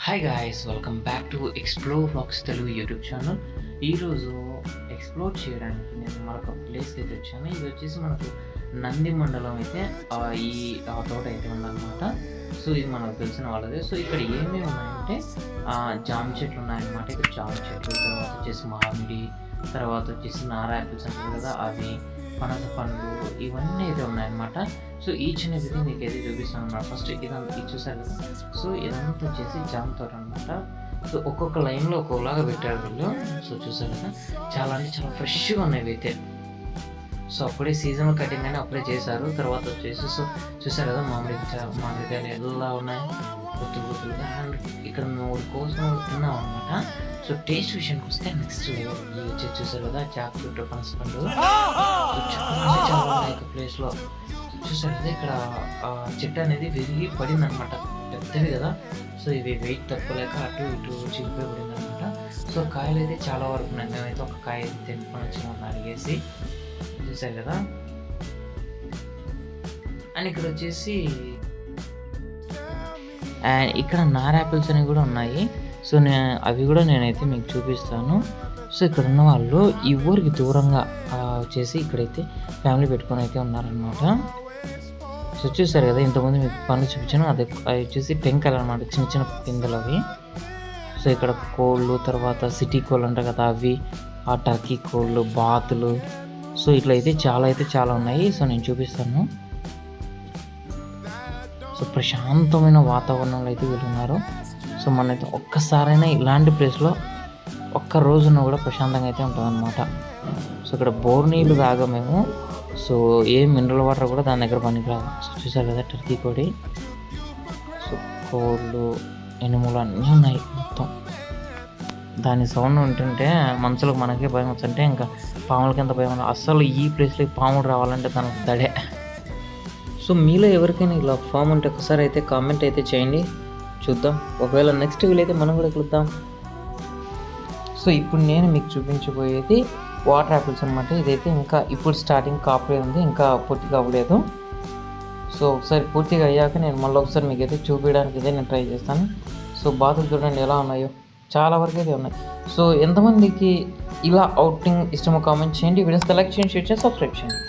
Hi guys, welcome back to explore blogs Telugu YouTube channel. ఈరోజు explore చేయడానికి నేను మరొక ప్లేస్కి అయితే వచ్చాను. ఇది వచ్చేసి మనకు నంది మండలం అయితే ఈ తోట అయితే ఉందన్నమాట. సో ఇది మనకు తెలిసిన వాళ్ళదే. సో ఇక్కడ ఏమేమి ఉన్నాయంటే జామ చెట్లు ఉన్నాయన్నమాట. ఇక్కడ జామ చెట్లు, తర్వాత వచ్చేసి మామిడి, తర్వాత వచ్చేసి నార యాపిల్స్ అంటారు కదా అవి, పనస పండ్లు, ఇవన్నీ అయితే ఉన్నాయన్నమాట. సో ఈచ్ అండ్ ఎవ్రీథింగ్ మీకు అయితే చూపిస్తాను అన్నమాట. ఫస్ట్ ఇదంతా ఇది చూసారు కదా. సో ఇదంతా వచ్చేసి జామ తోట అనమాట. సో ఒక్కొక్క లైన్లో ఒక్కొక్కలాగా పెట్టారు వీళ్ళు. సో చూసారు కదా, చాలా అంటే చాలా ఫ్రెష్గా ఉన్నాయి అయితే. సో అప్పుడే సీజనల్ కటింగ్ అని అప్పుడే చేశారు. తర్వాత వచ్చేసి సో చూసారు కదా మామిడికాయలు ఎలా ఉన్నాయి గుర్తులుగా. అండ్ ఇక్కడ మూడు కోసం తిన్నాం అనమాట. సో టేస్ట్ విషయానికి వస్తే నెక్స్ట్ లెవెల్. ఇది వచ్చేసి చూసారు కదా జాక్ ఫ్రూట్, పనస పండు, చాలా ఉన్నాయి ఒక ప్లేస్లో. చూసారు కదా ఇక్కడ చెట్టు అనేది విరిగి పడింది అనమాట, పెద్దవి కదా. సో ఇవి వెయిట్ తక్కువలేక అటు ఇటు చిరిగిపోయి పడింది అనమాట. సో కాయలు అయితే చాలా వరకు ఉన్నాయి. మేమైతే ఒక కాయ అయితే తెంపుకొని వచ్చామని అడిగేసి. చూసారు కదా. అండ్ ఇక్కడ వచ్చేసి అండ్ ఇక్కడ నార యాపిల్స్ అనేవి కూడా ఉన్నాయి. సో అవి కూడా నేనైతే మీకు చూపిస్తాను. సో ఇక్కడ ఉన్న వాళ్ళు ఈ ఊరికి దూరంగా వచ్చేసి ఇక్కడైతే ఫ్యామిలీ పెట్టుకొని అయితే ఉన్నారనమాట. సో చూసారు కదా, ఇంతకుముందు మీకు పనులు చూపించాను. అవి వచ్చేసి టెంకాయలు అనమాట, చిన్న చిన్న పిందెలు అవి. సో ఇక్కడ కోళ్ళు, తర్వాత సిటీ కోళ్ళు అంటారు కదా అవి, ఆ టర్కీ కోళ్ళు, బాతులు. సో ఇట్లా అయితే చాలా ఉన్నాయి. సో నేను చూపిస్తాను. సో ప్రశాంతమైన వాతావరణంలో అయితే వీళ్ళున్నారు. సో మనైతే ఒక్కసారైనా ఇలాంటి ప్లేస్లో ఒక్క రోజున కూడా ప్రశాంతంగా అయితే ఉంటుందన్నమాట. సో ఇక్కడ బోర్ నీళ్ళు తాగా మేము. సో ఏ మినరల్ వాటర్ కూడా దాని దగ్గర పనికిరాదు. సో చూసారు కదా టర్కీ కోడి. సో కోళ్ళు, ఎనుములు అన్నీ ఉన్నాయి మొత్తం. దాని సౌండ్ ఉంటుంటే మనుషులకు మనకే భయం వస్తుంటే ఇంకా పాములకి ఎంత భయం. అస్సలు ఈ ప్లేస్లో పాములు రావాలంటే తనకు దడే. సో మీలో ఎవరికైనా ఇలా ఫామ్ ఉంటే ఒకసారి అయితే కామెంట్ అయితే చేయండి, చూద్దాం. ఒకవేళ నెక్స్ట్ వీలైతే మనం కూడా కలుద్దాం. సో ఇప్పుడు నేను మీకు చూపించబోయేది వాటర్ యాపిల్స్ అనమాట. ఇదైతే ఇంకా ఇప్పుడు స్టార్టింగ్ కాపులే ఉంది, ఇంకా పూర్తిగా అవ్వలేదు. సో ఒకసారి పూర్తిగా అయ్యాక నేను మళ్ళీ ఒకసారి మీకు అయితే చూపించడానికి అయితే నేను ట్రై చేస్తాను. సో బాతులు చూడండి ఎలా ఉన్నాయో, చాలా వరకు అయితే ఉన్నాయి. సో ఎంతమందికి ఇలా అవుటింగ్ ఇష్టమో కామెంట్ చేయండి. వీడియోస్ లైక్ చేయండి, షేర్ చేయండి, సబ్స్క్రైబ్ చేయండి.